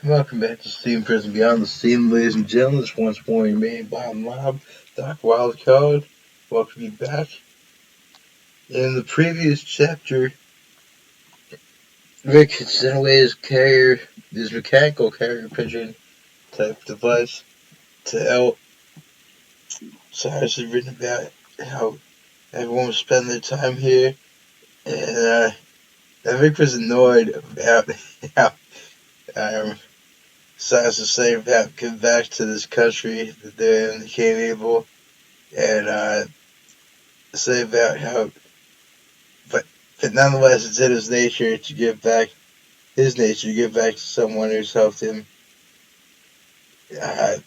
Welcome back to Steam Prison Beyond the Steam, ladies and gentlemen. This once more your main bottom mob, Doc Wildcard. Welcome you back. In the previous chapter, Rick had sent away his mechanical carrier pigeon type device to help. Cyrus had written about how everyone would spend their time here, and Rick was annoyed about how Cyrus was saying about getting back to this country that they're in, they can't able, and say about how, but nonetheless, it's in his nature to give back to someone who's helped him,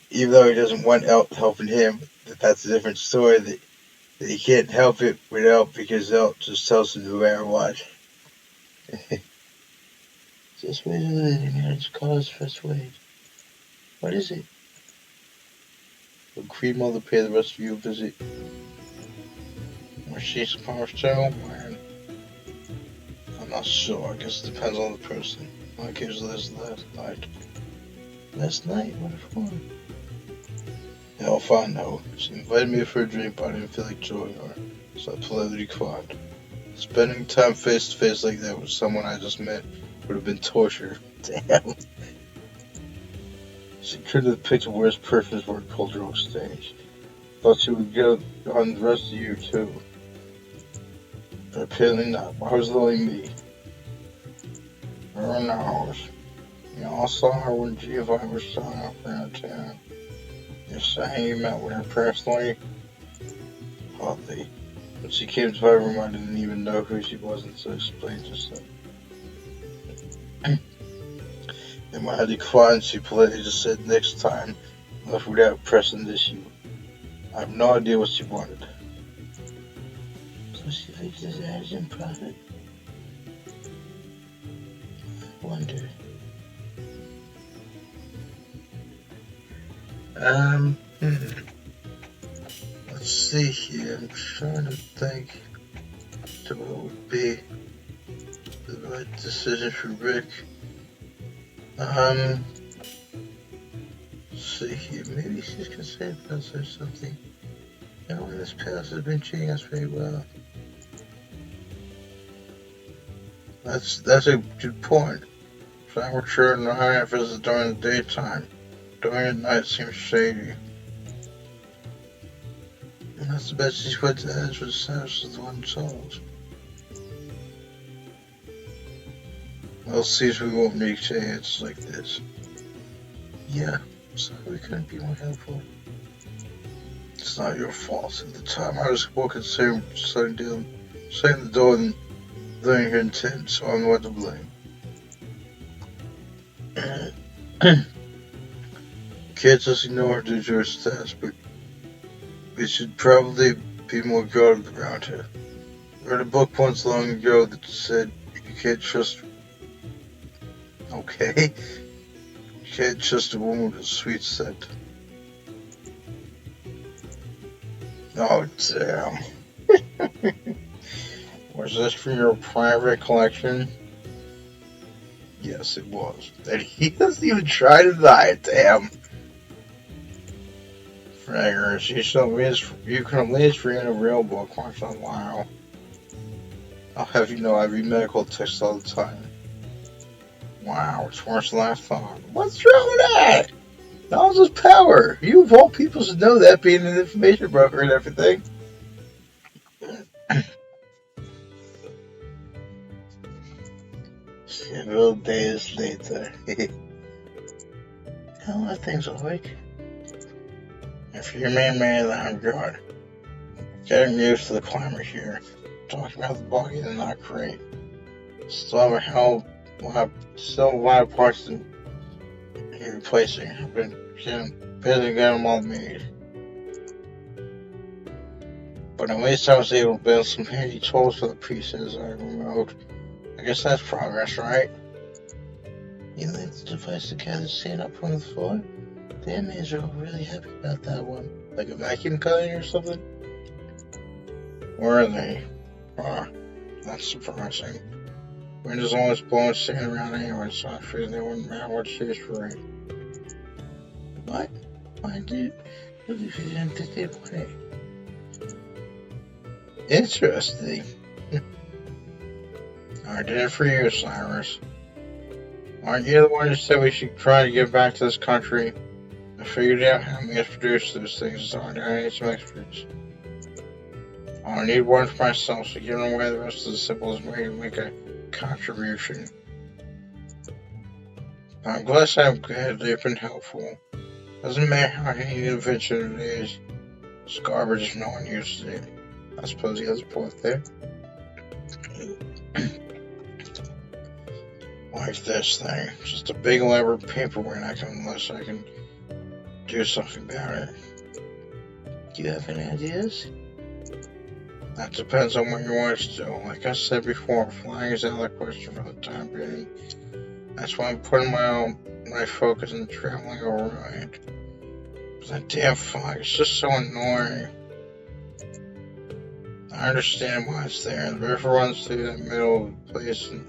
even though he doesn't want help helping him. That's a different story. That he can't help it with help because help just tells him no matter what. Just wait a minute, man. It's cause first wait. What is it? Will Creed Mother pay the rest of you a visit? Or she's supposed to? Man, I'm not sure. I guess it depends on the person. I guess this last night. Last night? What for? Hell if I know. She invited me for a drink, but I didn't feel like joining her, so I politely declined. Spending time face to face like that with someone I just met would have been torture. Damn. She couldn't have picked a worse person for a cultural exchange. Thought she would get on the rest of you too. But apparently not. Why was it only me? Who knows? You all saw her when Giovanni was showing up around town. You're saying you met with her personally? Hardly. When she came to my room, I didn't even know who she was until explained herself. And when I declined, she politely just said next time, left without pressing the issue. I have no idea what she wanted. So she thinks this ad is in profit? I wonder. Let's see here. I'm trying to think to what would be the right decision for Rick. Let's see here. Maybe she's concerned about us or something. No one in this past has been treating us very well. That's a good point. Some were sure no high visits during the daytime. During the night seems shady. And that's the best she's put to edge with Cyrus is the one souls. Well, sees we won't make chances like this. Yeah, sorry we couldn't be more helpful. It's not your fault. At the time, I was more concerned with shutting the door and learning her intent, so I'm not to blame. Can't just ignore her due to her status, but we should probably be more guarded around her. I read a book once long ago that said you can't trust. Okay? You can't trust a woman with a sweet scent. Oh, damn. Was this from your private collection? Yes, it was. And he doesn't even try to deny it, damn. Fraggers, you can at least read a real book once in a while. I'll have you know I read medical texts all the time. Wow, it's worse than I thought. What's wrong with that? Knowledge is power. You of all people should know that, being an information broker and everything. Several days later. How are things, ULRIK? If you remain mad, I'm good. Getting used to the climate here. Talking about the buggy is not great. Still have parts to be replacing. I've been busy getting them all made. But at least I was able to build some handy tools for the pieces I removed. I guess that's progress, right? You think the device the cat is sitting up on the floor? The inmates are really happy about that one. Like a vacuum cleaner or something? Where are they? That's surprising. Wind is always blowing sand around anyway, so I figured it wouldn't matter what chase for rain. What? Why did you didn't think they'd play? Interesting. I did it for you, Cyrus. Aren't you the one who said we should try to get back to this country? I figured out how to mass produce those things, so I need some extras. I need one for myself, so giving away the rest of the simplest way to make a contribution. I'm glad they've been helpful. Doesn't matter how handy an invention it is, it's garbage if no one uses it. I suppose he has a point there. Like this thing. Just a big elaborate paperweight unless I can do something about it. Do you have any ideas? That depends on what you want to do. Like I said before, flying is out of the question for the time being. That's why I'm putting my focus on traveling overnight. But that damn fog is just so annoying. I understand why it's there. The river runs through the middle of the place and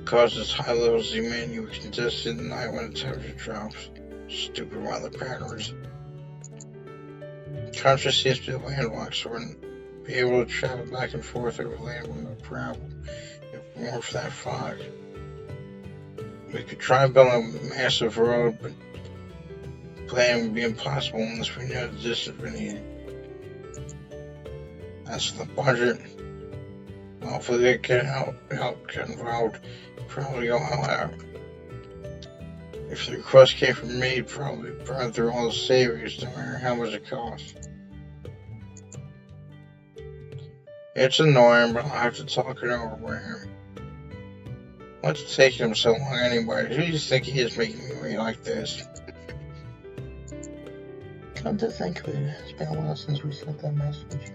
causes high levels of humidity which congested at night when the temperature drops. Stupid weather patterns. The country seems to be landlocked, so we're be able to travel back and forth over land with no problem if it weren't for that fog. We could try and build a massive road, but planning would be impossible unless we knew the distance we needed. As for the budget, hopefully they can help get involved, probably go all out. If the request came from me, it'd probably burn through all the savings, no matter how much it costs. It's annoying, but I'll have to talk it over with him. What's taking him so long anyway? Who do you think he is making me read like this? Come to think of it, it's been a while since we sent that message.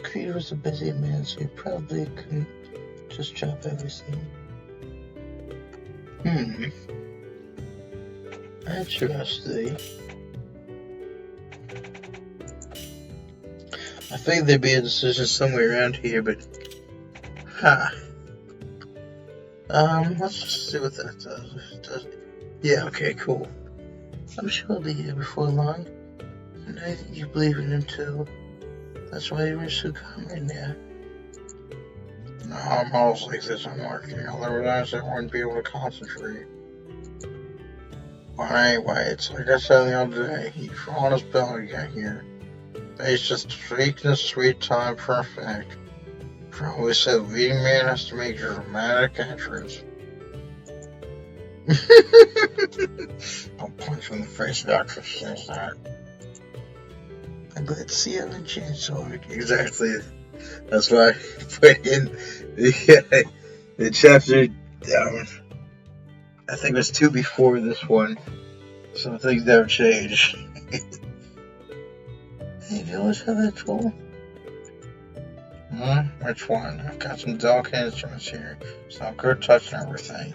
Creed was a busy man, so he probably couldn't just drop everything. Interesting. I think there'd be a decision somewhere around here, but let's just see what that does. If it does, yeah, okay, cool. I'm sure he'll be here before long, and I think you believe in him too. That's why you were so calm right now. No, I'm always like this. I'm working. Otherwise, I wouldn't be able to concentrate. Well, anyway, it's like I said the other day. He's on his belly got here. It's just speaking a sweet time for a fact. Probably said leading man has to make a dramatic entrance. I'll punch him in the face, Doctor says that. I'm glad to see you on the chainsaw. Exactly. That's why I put in the chapter. I think it was 2 before this one. Some things never change. Hey, have you always had that tool? Which one? I've got some delicate instruments here, so I'm good touching everything.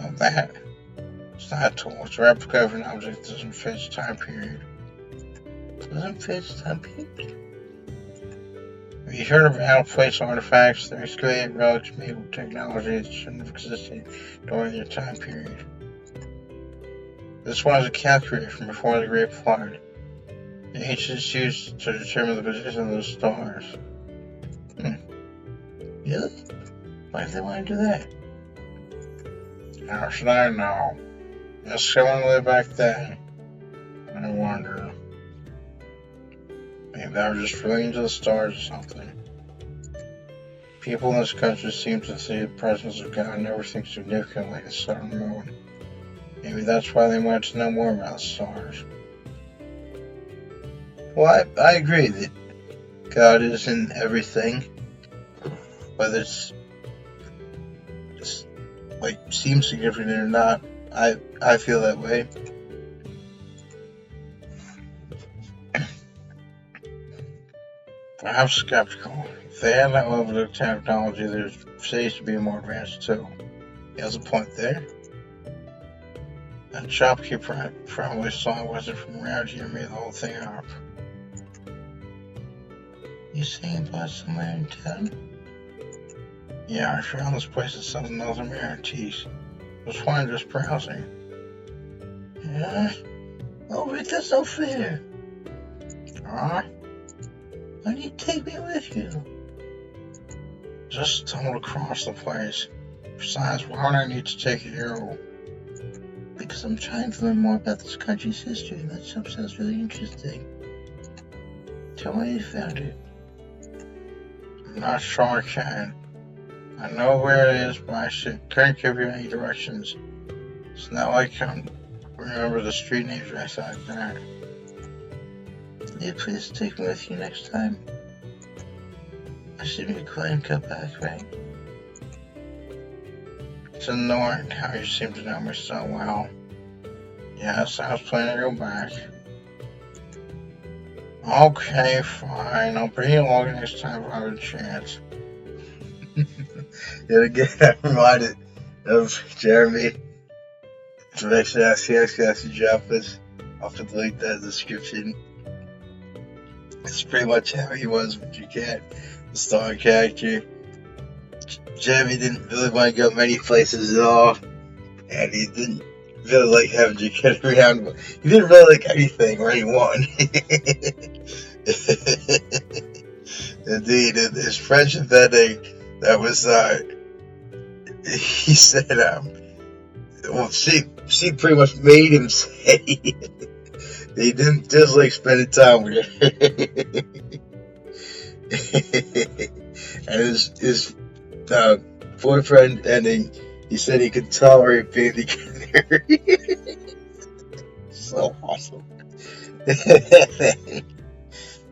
Oh, that. It's not a tool. It's a replica of an object that doesn't fit its time period. Doesn't fit its time period? Have you heard of out-of-place artifacts? They're excavated relics made with technology that shouldn't have existed during their time period. This one is a calculator from before the Great Flood. The ancients used to determine the position of the stars. Really? Why do they want to do that? How should I know? Just someone lived back then. I wonder. Maybe they were just really into the stars or something. People in this country seem to see the presence of God and everything significant like the sun and moon. Maybe that's why they wanted to know more about the stars. Well, I agree that God is in everything. Whether it's like seems significant or not, I feel that way. I'm skeptical. If they have that level of technology, there's safe to be more advanced too. He has a point there. That shopkeeper probably saw it wasn't from around here and made the whole thing up. You saying about somewhere in town? Yeah, I found this place that sells Northern antiques. It was fine just browsing. Yeah? Oh, Rick, that's not fair. Huh? Why do you take me with you? Just stumbled across the place. Besides, why would I need to take you? Because I'm trying to learn more about this country's history, and that stuff sounds really interesting. Tell me how you found it. I'm not sure I can. I know where it is, but I can't give you any directions. So now I can remember the street names right like that. Will you please take me with you next time? I should be glad to come back, right? It's annoying how you seem to know me so well. Yes, I was planning to go back. Okay, fine. I'll bring you along next time if I have a chance. Yet again, I'm reminded of Jeremy. To make sure I actually drop this. I'll have to delete that description. It's pretty much how he was with Jacket, the star character. Jeremy didn't really want to go many places at all, and he didn't really like having Jacket around. He didn't really like anything or anyone. Indeed, in his friendship that day, that was, he said, well, she pretty much made him say he didn't just like spending time with her. And his boyfriend ending, he said he could tolerate being together. So awesome.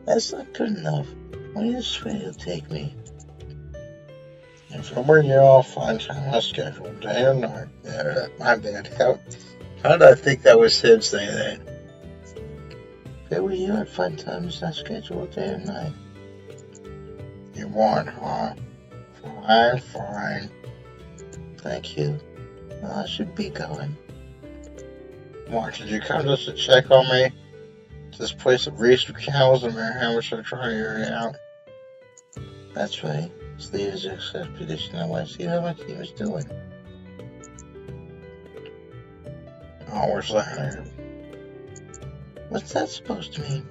That's not good enough. When you swear you'll take me. If I bring you, I'll find time on schedule, day or night. Yeah, my bad. How did I think that was him saying that? If I were you, I'd find times on schedule, day or night. You want, huh? Fine. Thank you. Well, I should be going. What, did you come just to check on me? This place of race with cows and how much I'm trying to hear out. That's right. It's the year's expedition. I want to see how my team is doing. Oh, where's that? What's that supposed to mean?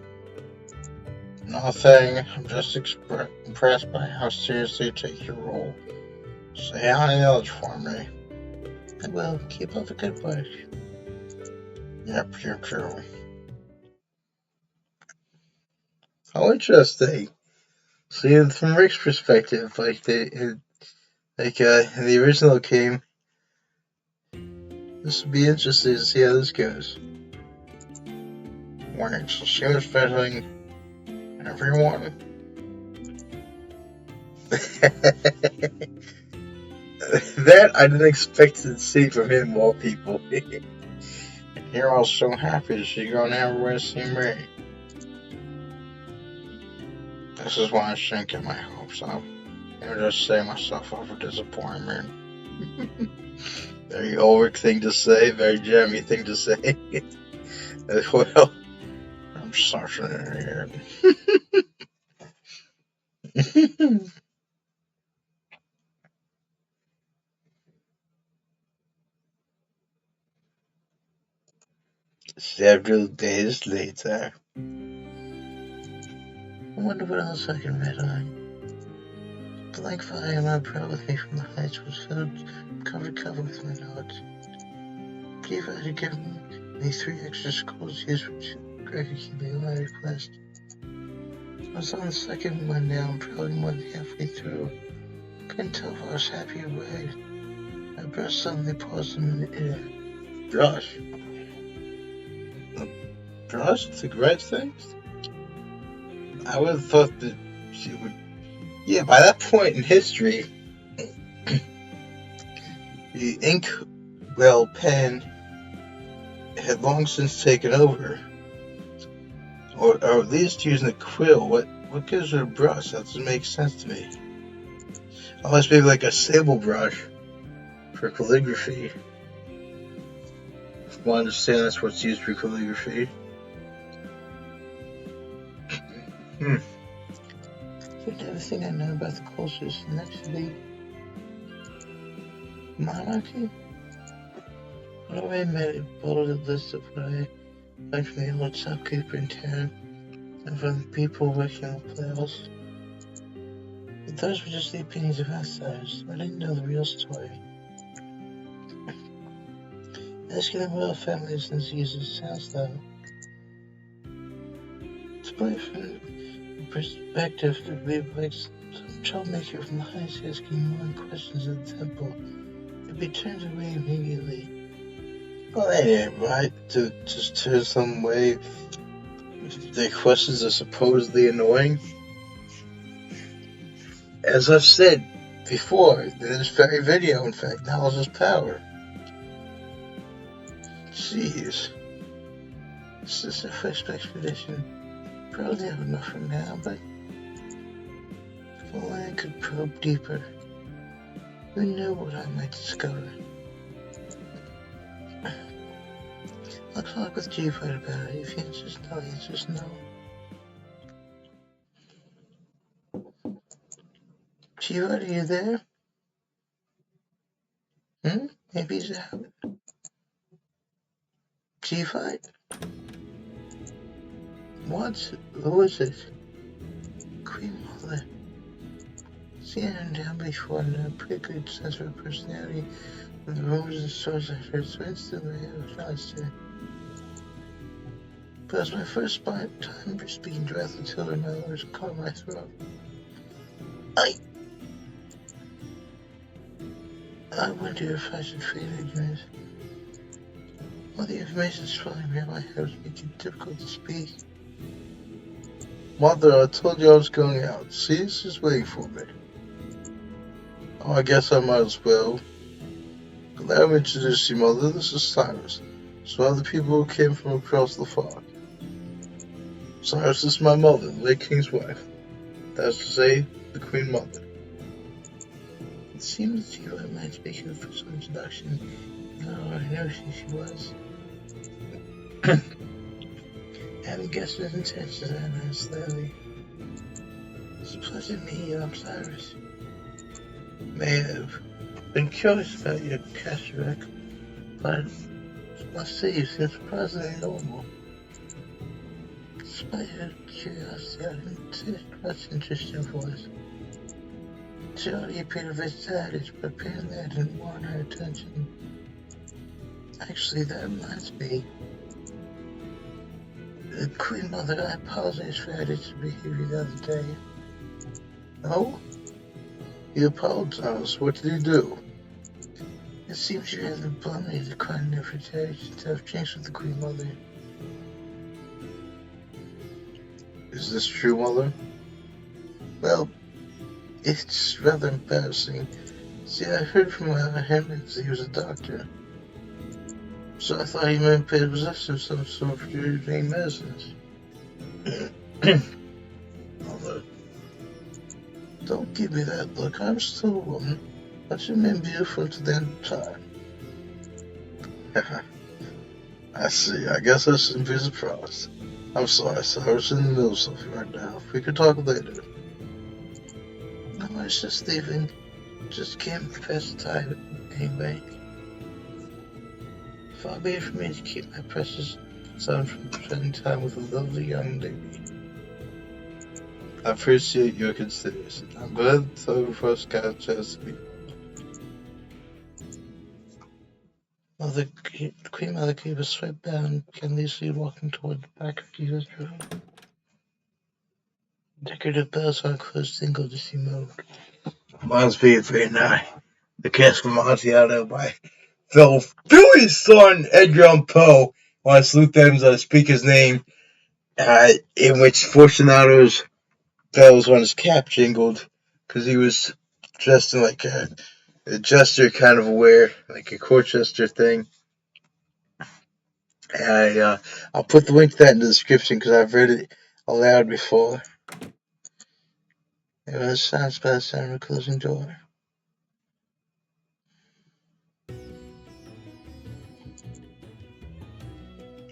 Nothing. I'm just impressed by how seriously you take your role. Say hi else for me. I will. Keep up the good work. Yep, you too. How interesting. See, from Rick's perspective, in the original game, this would be interesting to see how this goes. Wait, so she was visiting everyone? That I didn't expect to see from him, of all people. You're all so happy that she's gonna everywhere to see me. This is why I shouldn't get my hopes up. I'm just setting myself up for disappointment. Very ULRIK thing to say, very Jeremy thing to say. Well, I'm such an idiot. Several days later. I wonder what else I can read on. The blank file my brought with me from the heights was filled cover with my notes. If I had given me 3 extra scrolls used which Greg could keep me on my request. I was on the second one now, I'm probably more than halfway through. Couldn't tell if I was happy or worried. My breath suddenly paused in the air. Josh? Josh? Cigarette things? I would have thought that she would. Yeah, by that point in history, the inkwell pen had long since taken over. Or at least using a quill. What gives her a brush? That doesn't make sense to me. Unless maybe like a sable brush for calligraphy. I understand that's what's used for calligraphy. Given everything I know about the cultures next to the monarchy, I already made a bulleted list of what I learned from the old shopkeeper in town and from the people working with Phellows. But those were just the opinions of outsiders. I didn't know the real story. Asking the royal families and diseases sounds though. To put it from the perspective that we like some troublemaker from the heights asking more questions at the temple, it'd be turned away immediately. Well, that ain't right. To just turn some way. Their questions are supposedly annoying. As I've said before, in this very video, in fact, knowledge is power. Jeez. This is the first expedition. Probably have enough for now, but if only I could probe deeper, who knew what I might discover? I'll talk with Chief right about it. If he answers no, he answers no. Chief, are you there? Maybe he's out. Chief, what? Who is it? Queen Mother. Seen her down before and a pretty good sense of her personality. With the rumors and stories I heard, so instantly I realized her. But it was my first time speaking directly to her, my words caught my throat. I wonder if I should feign ignorance. All the information swirling around my head was making it difficult to speak. Mother, I told you I was going out. See, it's just waiting for me. Oh, I guess I might as well. Allow me to introduce you, Mother. This is Cyrus. So other people who came from across the fog. Cyrus is my mother, the late king's wife. That is to say, the Queen Mother. It seemed that you were meant to make an official introduction. I know who she was. Having guessed his intentions, I announced slowly. It's a pleasure to meet you, I'm Cyrus. May have been curious about your Cask, but I must say you seem surprisingly normal. Despite your curiosity, I didn't see much interest in your voice. Jody appeared a bit savage, but apparently I didn't want her attention. Actually, that reminds me. The Queen Mother, I apologize for Edgar's behavior the other day. Oh? You apologize? What did he do? It seems you rather bluntly declined an invitation to have drinks with the Queen Mother. Is this true, Mother? Well, it's rather embarrassing. See, I heard from him that he was a doctor. So I thought he might be possessed of some sort of dream medicines. Mother, don't give me that look. I'm still a woman. I should remain beautiful until the end of time. I see. I guess I shouldn't be surprised. I'm sorry, sir. I was in the middle of something right now. We could talk later. No, I was just leaving. Just came past the time anyway. Far be it from me to keep my precious son from spending time with a lovely young lady. I appreciate your consideration. I'm glad the first got a chance to meet. Mother, Queen Mother gave a swift bow and began leisurely walking toward the back of Edgar's room. Decorative bells on a closed single as she moved. Reminds me of the Cask of Amontillado by Philly's son, Edgar and Poe. When I salute them as I speak his name, in which Fortunato's bell was on his cap jingled, because he was dressed in like a jester kind of wear, like a court jester thing. And I'll put the link to that in the description because I've read it aloud before. It was sounds by the sound of a closing door.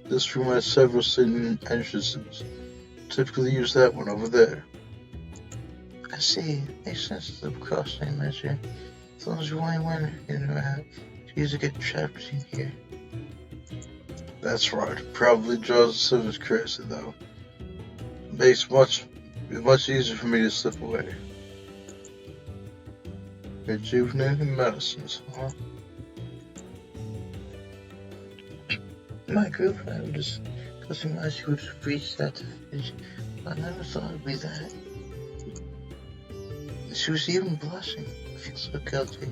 This room has several sitting entrances. Typically use that one over there. see. Makes sense to the cross-name measure. As long as you only win in or out, you usually get trapped in here. That's right. Probably draws a silver currency, though. Makes much easier for me to slip away. Rejuvenating medicines, huh? My girlfriend would just customize you would reach that stage. I never thought it'd be that. She was even blushing. I feel so guilty.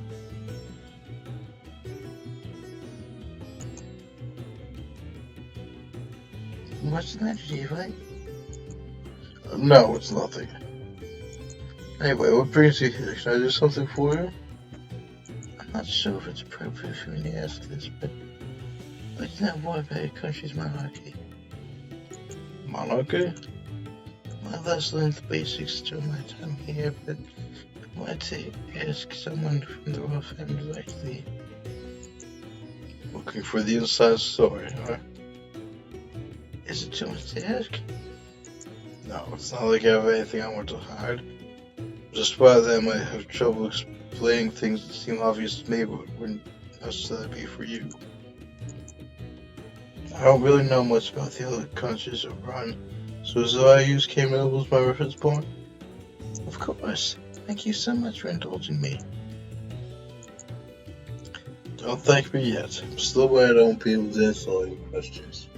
What's the matter, right? No, it's nothing. Anyway, what brings you here? Can I do something for you? I'm not sure if it's appropriate for me to ask this, but I'd like to know more about your country's monarchy. Monarchy? I've less learned the basics during my time here, but I wanted to ask someone from the royal family directly. Looking for the inside story, huh? Is it too much to ask? No, it's not like I have anything I want to hide. Just why that I might have trouble explaining things that seem obvious to me but wouldn't necessarily be for you. I don't really know much about the other countries that run, so as I use K-Mobile as my reference point? Of course. Thank you so much for indulging me. Don't thank me yet. I'm still worried I won't be able to answer all your questions.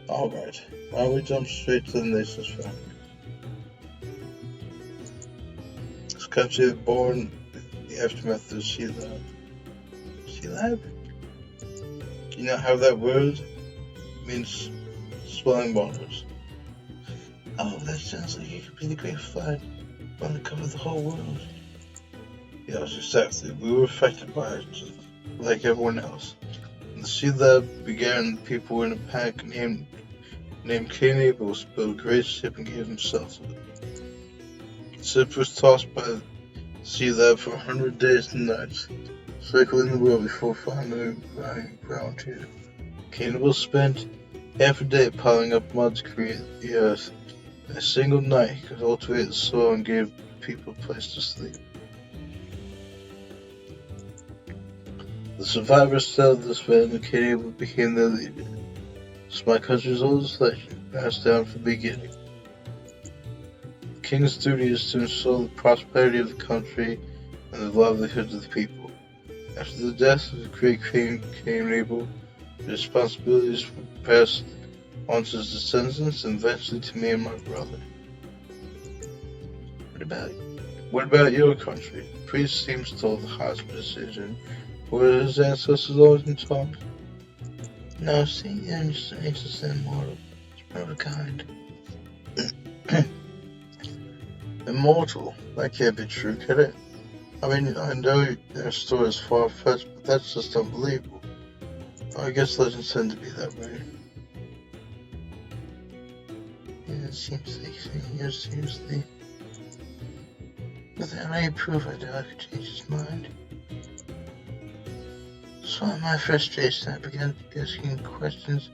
Alright, why don't we jump straight to the nation's family? This country was born in the aftermath of the Sea Lab. Sea Lab? Do you know how that word means swelling waters? Oh, that sounds like it could be the Great Flood, one that covered the whole world. Yes, exactly. We were affected by it, just like everyone else. When the Sea Lab began, people were in a panic named King Abel built a great ship and gave himself to it. The ship was tossed by the Sea Lab for 100 days and nights, circling the world before finally running ground here. King Abel spent half a day piling up mud to create the earth. In a single night, he could cultivate the soil and gave people a place to sleep. The survivors settled this land and King Abel became their leader. It's my country's oldest legend, passed down from the beginning. The king's duty is to ensure the prosperity of the country and the livelihoods of the people. After the death of the great King Abel, the responsibilities were passed on to his descendants and eventually to me and my brother. What about your country? The priest seems told the highest decision. Were his ancestors always been taught? No, seeing the ancestors and immortal. It's one of a kind. Immortal? That can't be true, can it? I mean, I know their story is far-fetched, but that's just unbelievable. I guess legends tend to be that way. Yeah, it seems like seriously. Without any proof, I doubt I could change his mind. So in my frustration, I began asking questions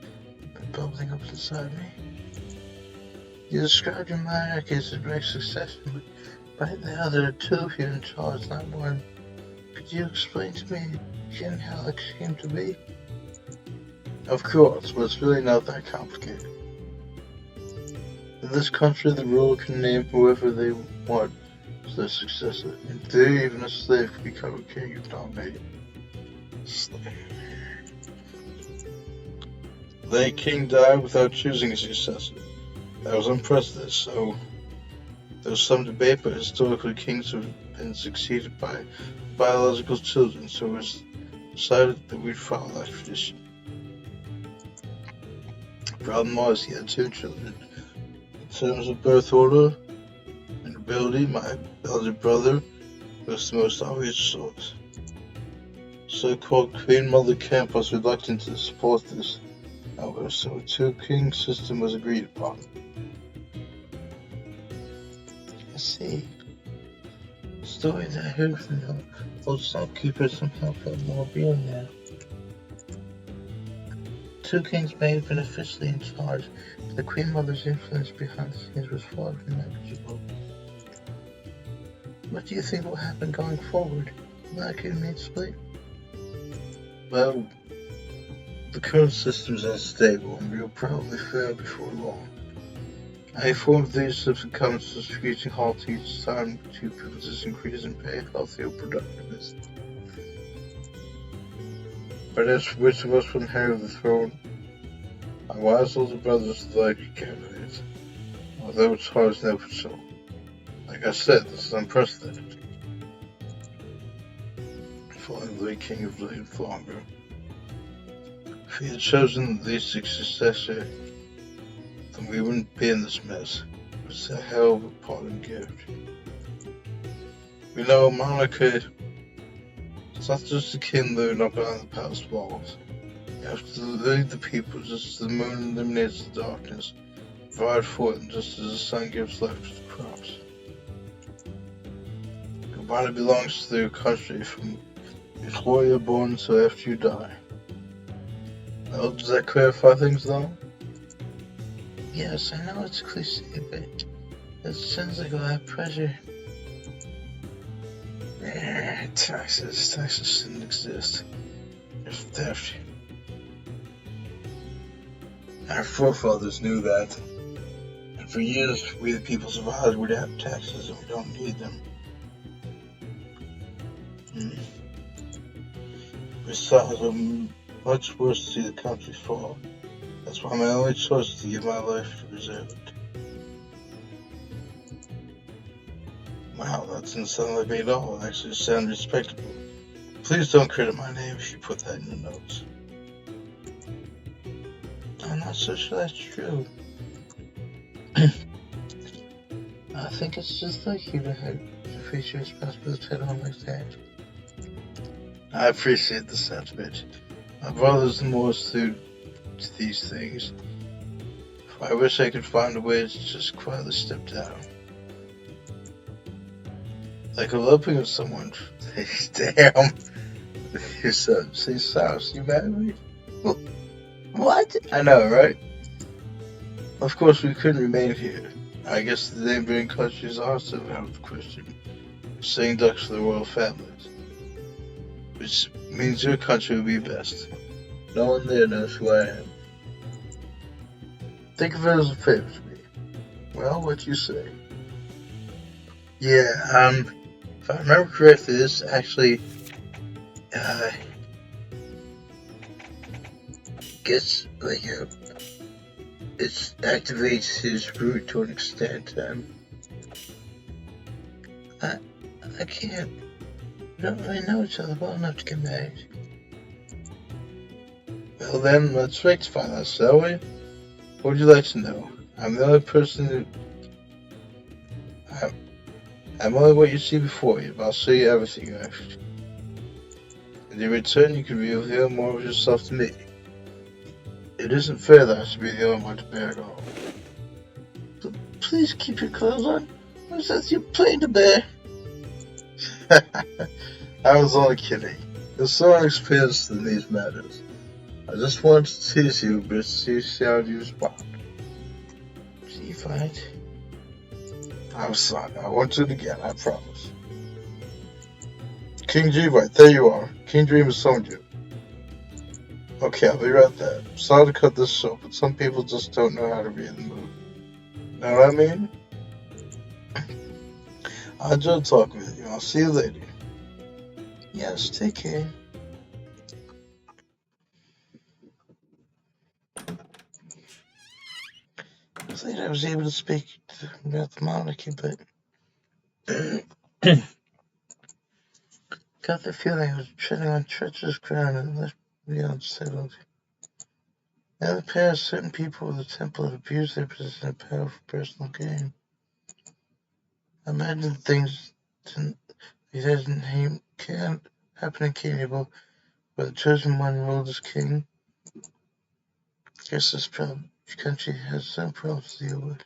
bubbling up inside me. You described your monarchy as a direct succession, but right now there are two of you in charge, not one. Could you explain to me again how it came to be? Of course, but it's really not that complicated. In this country, the ruler can name whoever they want as their successor. In theory, even a slave could become a king if nominated. The king died without choosing a successor. That was unprecedented, so there was some debate, but historically kings have been succeeded by biological children, so it was decided that we'd follow that tradition. The problem was he had two children. In terms of birth order and ability, my elder brother was the most obvious choice. So-called Queen Mother Kemp was reluctant to support this, however, so a two-king system was agreed upon. I see. The story that I heard from the old shopkeeper somehow felt more real now. Two kings may have been officially in charge, but the Queen Mother's influence behind the scenes was far from negligible. What do you think will happen going forward? Monarchy remains split? Well, the current system is unstable and will probably fail before long. I informed these if it comes to screeching halt each time two privileges increase in pay, healthier productiveness. But as for which of us will inherit the throne, my wise older brothers are the likely candidates, although it's hard to know for sure. Like I said, this is unprecedented. If only the king of lived longer. If he had chosen the successor, then we wouldn't be in this mess. It's a hell of a parting gift. You know, monarchy, it's not just the king living up behind the palace walls. You have to lead the people just as the moon illuminates the darkness, provide for them just as the sun gives life to the crops. Your body belongs to your country from before you're born until after you die. Well, does that clarify things though? Yes, I know it's a cliche, but it sounds like a lot of pressure. Taxes shouldn't exist. There's theft. Our forefathers knew that. And for years, we the people survived without taxes and we don't need them. Besides, I'm much worse to see the country fall. That's why my only choice is to give my life to preserve it. Wow, that doesn't sound like me at all. It actually sounds respectable. Please don't credit my name if you put that in your notes. I'm not so sure that's true. I think it's just like you to face your responsibility head on like that. I appreciate the sentiment. My brother's more astute to these things. I wish I could find a way to just quietly step down. Like eloping with someone. Damn. Your son, say sorry, you mad at me? What? I know, right? Of course, we couldn't remain here. I guess the neighboring countries are also out of the question. Saying ducks for the royal families. Which means your country would be best. No one there knows who I am. Think of it as a favor to me. Well, what you say? Yeah, if I remember correctly, this actually, gets, like, it activates his root to an extent, I can't, we don't really know each other well enough to get married. Well then, let's rectify that, shall we? What would you like to know? I'm the only person who, I'm only what you see before you, but I'll show you everything you asked. And in return, you can reveal more of yourself to me. It isn't fair that I should be the only one to bear it all. So please keep your clothes on. What is that you're playing to bear? I was only kidding. You're so inexperienced in these matters. I just wanted to tease you, but see how you respond. See, fine. I'm sorry. I won't do it again, I promise. King G, right, there you are. King Dream has summoned you. Okay, I'll be right there. Sorry to cut this short, but some people just don't know how to read the mood. Know what I mean? I enjoyed talking with you. I'll see you later. Yes, take care. I was late I was able to speak about the monarchy, but got the feeling I was treading on treacherous ground and left me unsettled. In the past, certain people of the temple have abused their position and power for personal gain. I imagine things didn't happen in Cannibal, where the chosen one ruled as king. Guess this country has some problems to deal with.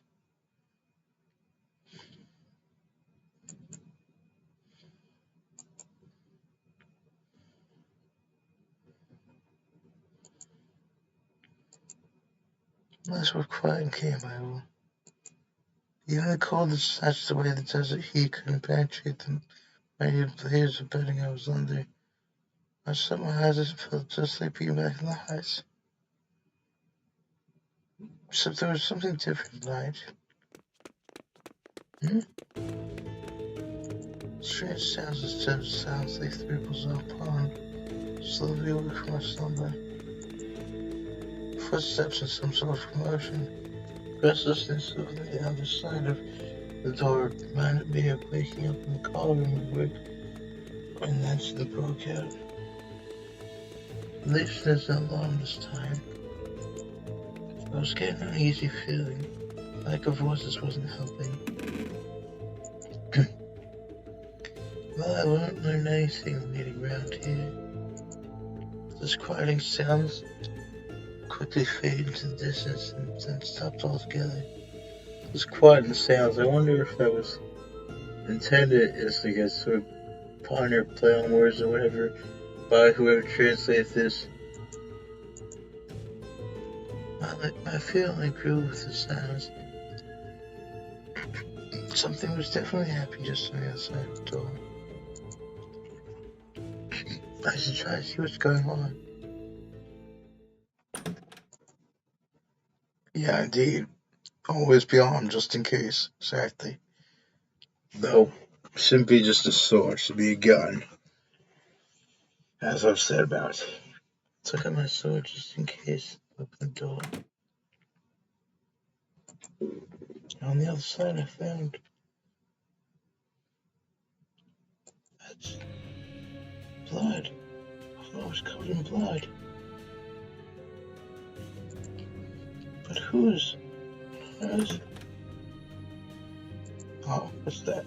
Unless we're quiet and calm, I will. Even the cold that snatched away the desert heat couldn't penetrate the mighty layers of bedding I was under. I shut my eyes and felt just like being back in the heights. Except there was something different tonight. Strange sounds instead of sounds like the ripples of a pond slowly awake from my slumber. Footsteps and some sort of commotion. Restlessness over the other side of the door reminded me of waking up in the call room at work when that incident broke out. At least there's no alarm this time. I was getting an uneasy feeling. Lack of voices wasn't helping. Well, I won't learn anything waiting around here. Those quieting sounds quickly faded into the distance and then stopped altogether. Those quieting sounds, I wonder if that was intended as like a sort of pun or play on words or whatever by whoever translates this. My feeling grew with the sounds. Something was definitely happening just on the other side of the door. I should try to see what's going on. Yeah, indeed. Always be armed just in case. Exactly. Though, shouldn't be just a sword, should be a gun. As I've said about. Took out my sword just in case. Open the door. On the other side, I found. That's blood. The floor was covered in blood. But whose? Hers? Oh, what's that?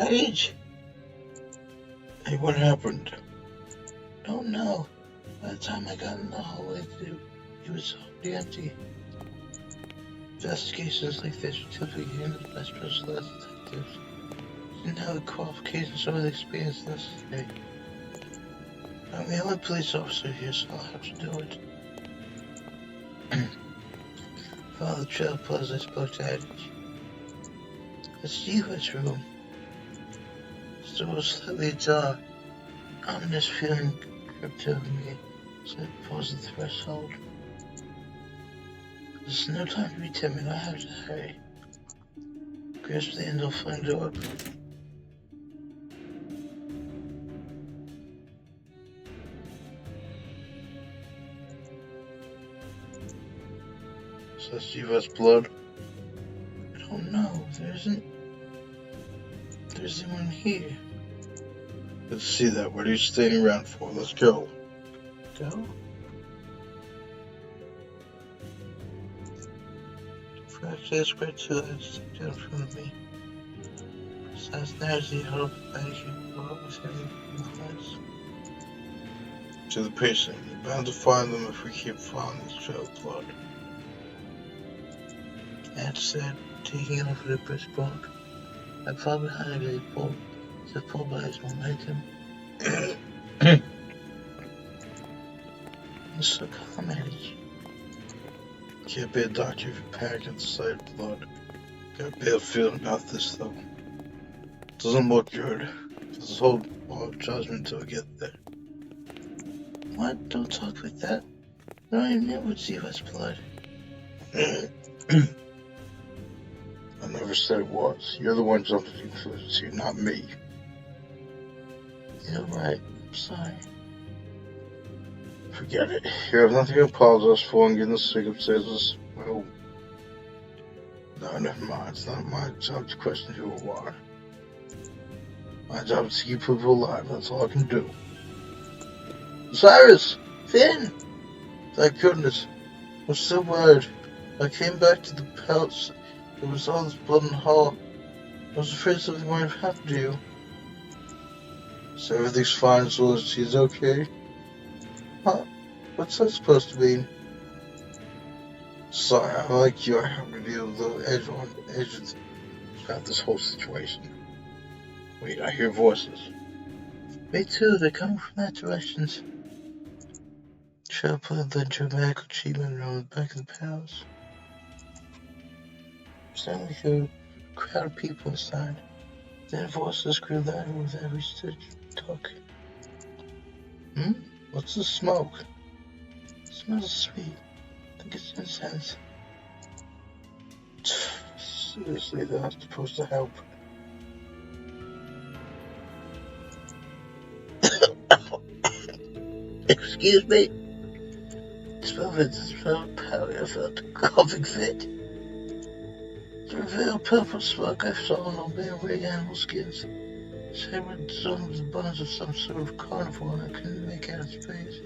Age! Hey, what happened? Don't know. By the time I got in the hallway, it was already empty. Investigations like this were typically handled by specialized detectives. Didn't have the qualifications or the experience necessary. I'm the only police officer here, so I'll have to do it. Follow the trail as I spoke to Edgar. It's the U.S. room. The door was slightly ajar. Ominous feeling crept over me, so I paused at the threshold. There's no time to be timid, I have to hurry. Grasped the handle, flung the door open. So that's U.S. blood? I don't know, there's anyone here. Let's see that. What are you standing around for? Let's go. Go? Fracture spread to the stick down in front of me. Besides there's the hope that you what was heavy in the eyes. To the patient, we're bound to find them if we keep following this trail of blood. Ed said, taking off with a brisk walk. I followed behind a great pole, as if pulled by his momentum. It's so calm, Eddie. Can't be a doctor if you panic at the sight of blood. Got a bad feeling about this, though. Doesn't look good. Just hold all judgment till we get there. What? Don't talk like that. I don't even know what's U.S. blood. I never said it was. You're the one jumping to conclusions here, not me. You're right. I'm sorry. Forget it. You have nothing to apologize for, and given the circumstances, well... No, never mind. It's not my job to question who or why. My job is to keep people alive. That's all I can do. Cyrus! Finn! Thank goodness. I was so worried. I came back to the house. There was all this blood in the hall. I was afraid something might have happened to you. So everything's fine as long as she's okay? Huh? What's that supposed to mean? Sorry, I like you. I have to deal with the edge about this whole situation. Wait, I hear voices. Me too, they're coming from that direction. Trail played led to a medical treatment room in the back of the house. Sound like a crowd of people inside. Their voices grew louder with every stitch talking. What's the smoke? It smells sweet. I think it's incense. Seriously, they're not supposed to help. Excuse me? The smell of powder. I felt a coughing fit. The revealed purple smoke I saw on bare red animal skins. Same with some of the bones of some sort of carnivore I couldn't make out its face.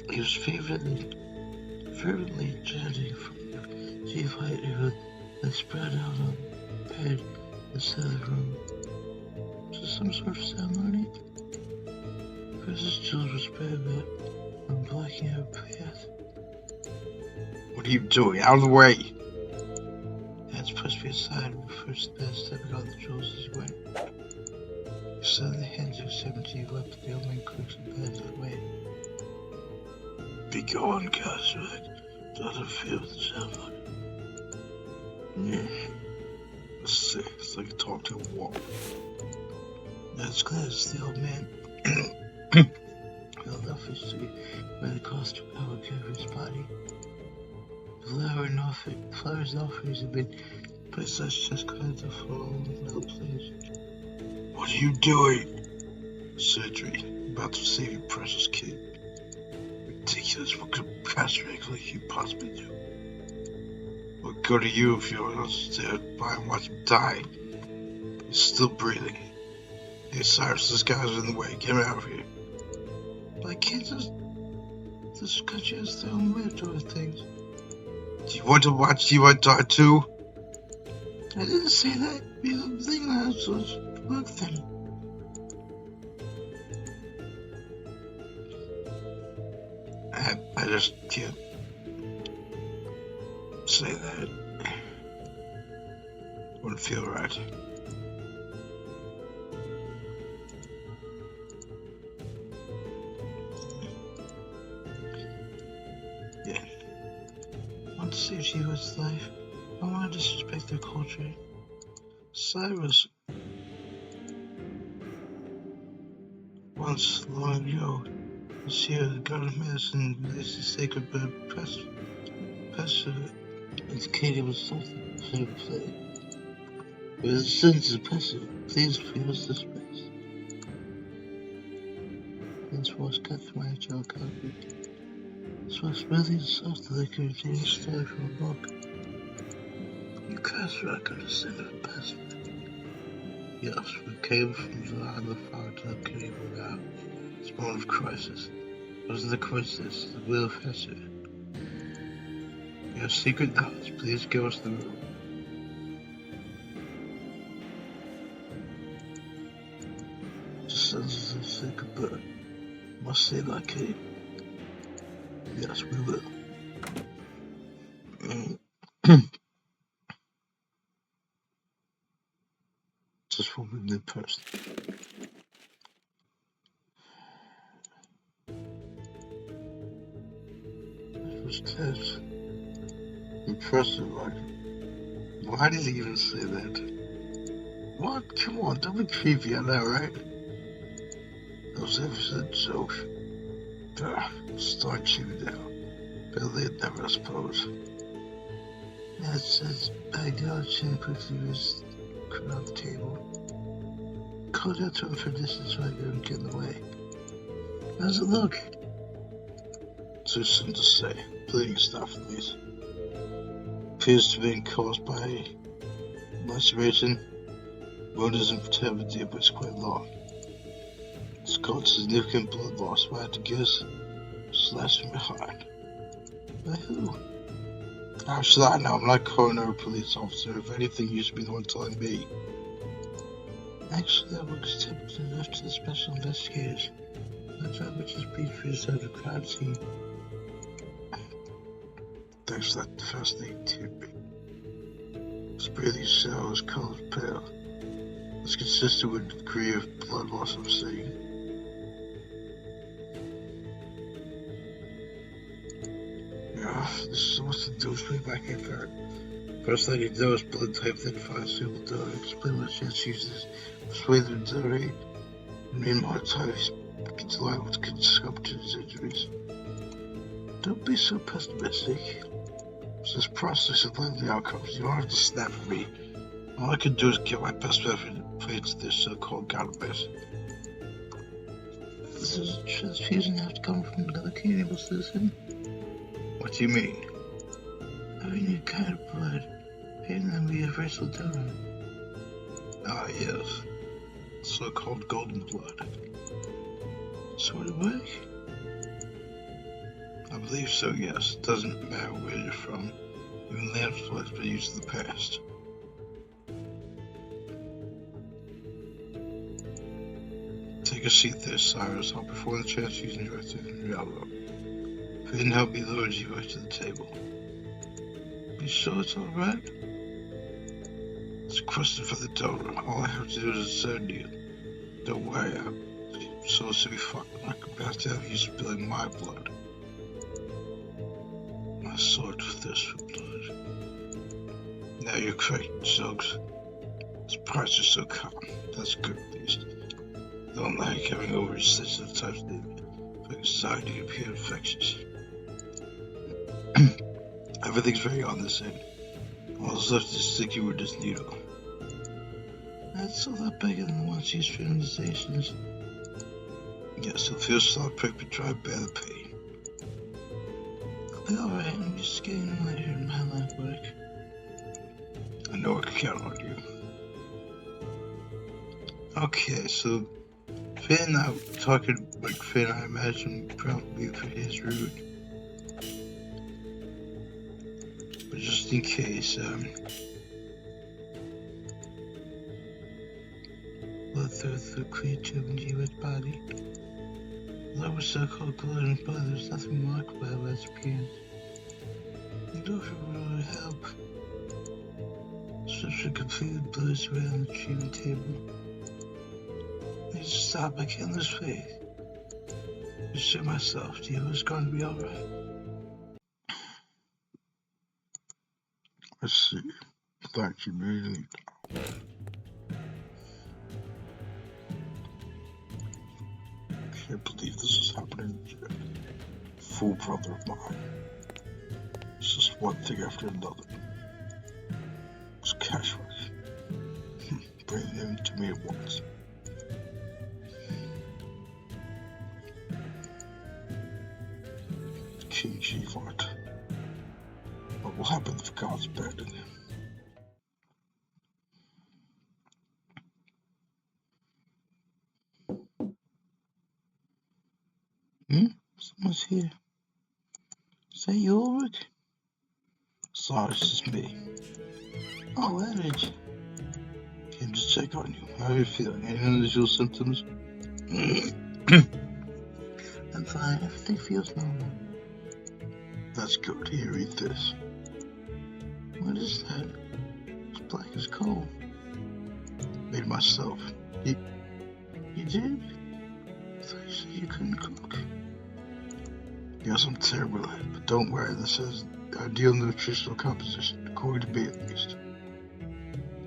He was fervently chanting from the chief height that spread out on the bed inside the room. Was this some sort of ceremony? Precious jewels were spread about and blocking our path. What are you doing? Out of the way! Hands pushed me aside and first bed stepping on the jewels as he went. He suddenly hands of 17 weapons the old man crooks and beds away. Be gone, Cask. Doesn't feel the ceremony. Let's see. It's like a talk to a wall. That's glad it's the old man. Held up his tree where the cost of power carried his body. The flowers and offerings had been placed such just clouds of fall on the metal plates. What are you doing? Surgery. About to save your precious kid. Ridiculous. What could a patriarch like you possibly do? What good are you if you're not stand by and watch him die? He's still breathing. Hey, Cyrus, this guy's in the way. Get him out of here. But I can't just... This country has their own way of doing things. Do you want to watch T.Y. die too? I didn't say that. The thing was a work thing. I just can't say that. Wouldn't feel right. Yeah. I want to save Shiva's life. I don't want to disrespect their culture. Cyrus. Once, long ago, was here, the god of medicine released the sacred bird Pesher, indicated with something fair play. With the sins of Pesher, please feel us this space. This was cut through my jaw copy. This was really soft liquor taking story from a book. You cast record of sin of Pesher. Yes, we came from the land of fire to the cave now. It's born of crisis. Wasn't the coincidence, the will of Hesher. You have secret knowledge, please give us the room. The sons of the sacred bird must save our cave. Yes, we will. Just what we did first. It was tense. Impressive, right? Why did he even say that? What? Come on, don't be creepy, I know, right? Those episodes joke. Start you down. Billy had never, I suppose. Yeah, it says, Edgar chin quickly reached around the table. Called out to him for distance so I couldn't get in the way. How's it look? Too soon to say. Bleeding stuff, at least. Appears to be caused by laceration. Wound isn't terribly deep, but it's quite long. It's caused significant blood loss, but I had to guess. Slashed from behind. By who? How should I know? I'm not a coroner or police officer. If anything, you should be the one telling me. Actually, I work typically left to the special investigators. My job is just beat for yourself the crime scene. Thanks for that fascinating tidbit. This breathing cell is colored pale. It's consistent with the degree of blood loss I'm seeing. This is what's the douche me back in there. First thing you do is blood type, then find suitable donor. Explain what chance uses. Persuade them to donate. Meanwhile, types gets liable to get sculptures injuries. Don't be so pessimistic. It's this process of learning the outcomes. You don't have to snap at me. All I can do is get my best effort and play into this so-called database. This is a transfusion have to come from another cannibal citizen? What do you mean? Every new kind of blood, paying them a universal donor. Ah, yes. So-called golden blood. Sort of work? I believe so, yes. It doesn't matter where you're from. Even lamb's blood has been used in the past. Take a seat there, Cyrus. I'll perform the transfusion directive in reality. If you didn't help me, lure you right to the table. You sure it's alright? It's a question for the donor. All I have to do is send you. Don't worry, I'm supposed to be fucking like about to have you spilling my blood. My sword thirsts for blood. Now you're correct, Zugs. Surprised you're so calm. That's good, at least. Don't like having oversensitive types of anxiety appear infectious. Everything's very on this end. All that's left is sticking with this needle. That's a lot bigger than the ones used for immunizations. Yes, you'll feel solid prick, but try to bear the pain. I'll be alright, I'm just getting later in my line of work. I know I can count on you. Okay, so Finn, I'm talking like Finn, I imagine probably for his route. But just in case, blood through the creature into your body. Although we're so-called blood and blood, there's nothing remarkable about its appearance. You don't really help. Especially completed blood around the treatment table. I need to stop, I can't lose faith. I assure myself, do you know it's going to be alright? I see. Thank you, really. I can't believe this is happening. Fool brother of mine. It's just one thing after another. It's cash work. Bring them to me at once. King G-Fart. What will happen if God's abandoned him? Someone's here. Is that you, ULRIK? Sorry, it's just me. Oh, Edgar. Came to check on you. How are you feeling? Any unusual symptoms? I'm fine. Everything feels normal. That's good. Here, eat this. What is that? It's black as coal. Made myself. You did? I thought you said you couldn't cook. Yes, I'm terrible at it, but don't worry. This is ideal nutritional composition, according to me at least.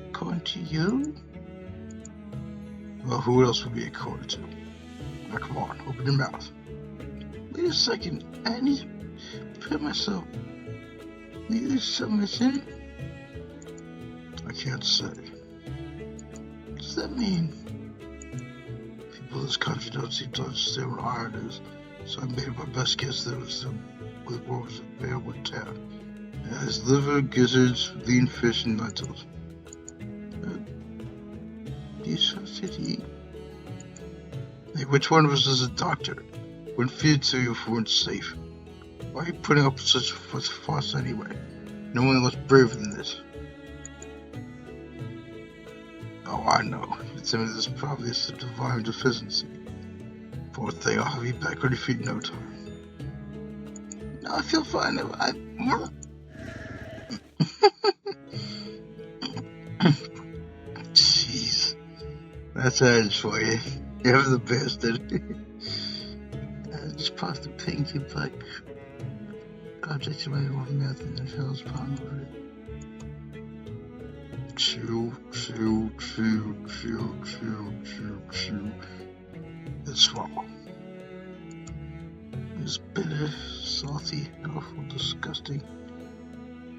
According to you? Well, who else would be according to? Now, come on, open your mouth. Wait a second. I need to prepare myself. Maybe there's something that's in it? I can't say. What does that mean? People in this country don't seem to understand what iron is, so I made my best guess that it was what was a bear with town. It has liver, gizzards, lean fish, and lentils. Do you trust it to eat? Hey, which one of us is a doctor? Wouldn't feed it to you if we weren't safe. Why are you putting up with such a fuss anyway? No one less braver than this. Oh, I know. It's this probably a symptom of iron deficiency. Poor thing, I'll have you back on your feet in no time. No, I feel fine. Jeez. That's Edge for you. You're the bastard. Just pop the pinky black object in my mouth and then Phellow's palm over it. chew. And swallow. It's bitter, salty, awful, disgusting.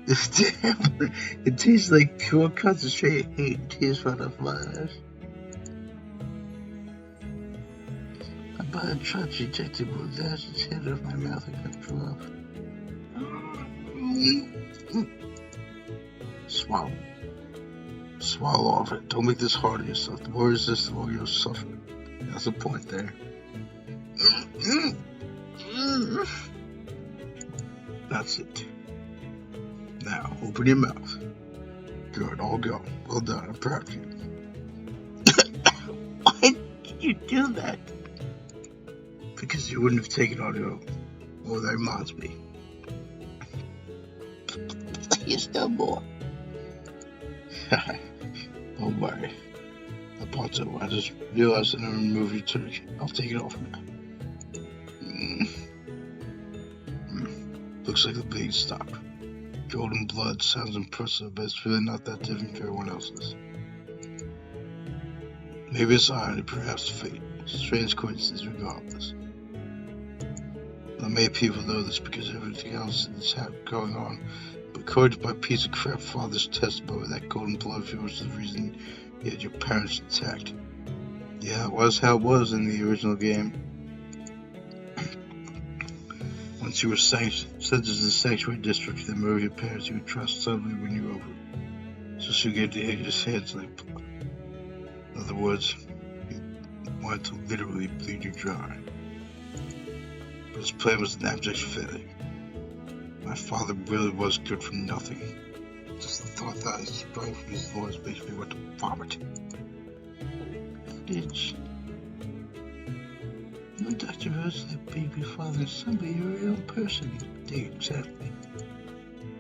It's terrible. It tastes like pure concentrated hate and tears run off my eyes. I bought a trudge ejected with its head off my mouth and cut threw up. Swallow. Swallow off it. Don't make this hard on yourself. The more resist, the more you'll suffer. That's the point there. That's it. Now, open your mouth. Good, all go. Well done, I'm proud of you. Why did you do that? Because you wouldn't have taken on your own. Oh, that reminds me. There's still more. Don't worry. I bought it. I just realized I never removed your turkey. I'll take it off now. Looks like the bleeding stopped. Golden blood sounds impressive, but it's really not that different from everyone else's. Maybe it's irony, perhaps fate. Strange coincidence regardless. Not many people know this because everything else is going on, but according to my piece of crap father's testimony, that golden blood was the reason you had your parents attacked. Yeah, it was how it was in the original game. Once you were sentenced to the sanctuary district for the murder of your parents, you would trust suddenly when you over. So soon get to hit his heads like blood. In other words, you wanted to literally bleed you dry. But his plan was an abject failure. My father really was good for nothing. Just the thought that I sprang from his loins makes me want to vomit. Bitch. No, Dr. Rose, that baby father is somebody, you're a real person. Exactly.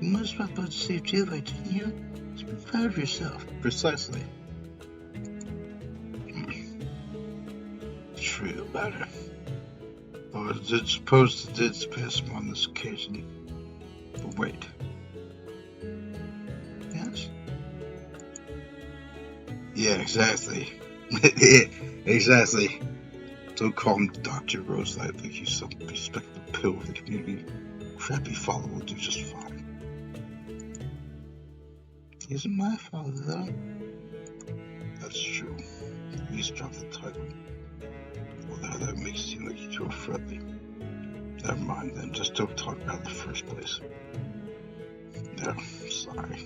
You must have about to save Levi, didn't you? Just be proud of yourself. Precisely. True matter. Or I did suppose it did pass him on this occasion. But wait. Yes? Yeah, exactly. Exactly. Don't call him Dr. Rose. I think he's some respected pill of the community. Crappy father will do just fine. He isn't my father, though. That's true. Please drop the title. Although that makes it seem like you're too friendly. Never mind then, just don't talk about it in the first place. No, sorry.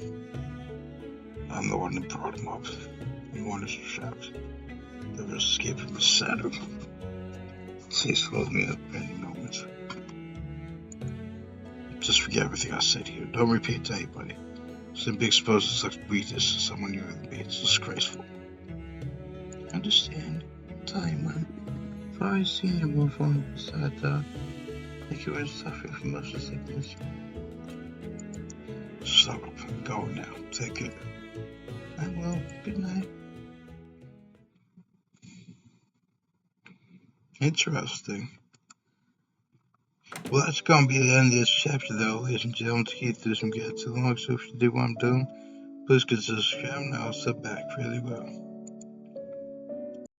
I'm the one that brought him up. The one who's trapped. Never escape from the shadow. He slows me up at any moment. Just forget everything I said here. Don't repeat to anybody. Simply expose such weakness to someone younger than me. It's disgraceful. I understand. Tell you, Mom. I've always seen you more vulnerable side, though. Like you were suffering from motion sickness. Shut up. I'm going now. Take care. I will. Good night. Interesting. Well, that's going to be the end of this chapter, though, ladies and gentlemen. To keep this from getting too long, so if you do what I'm doing, please consider subscribing. I'll sit back really well.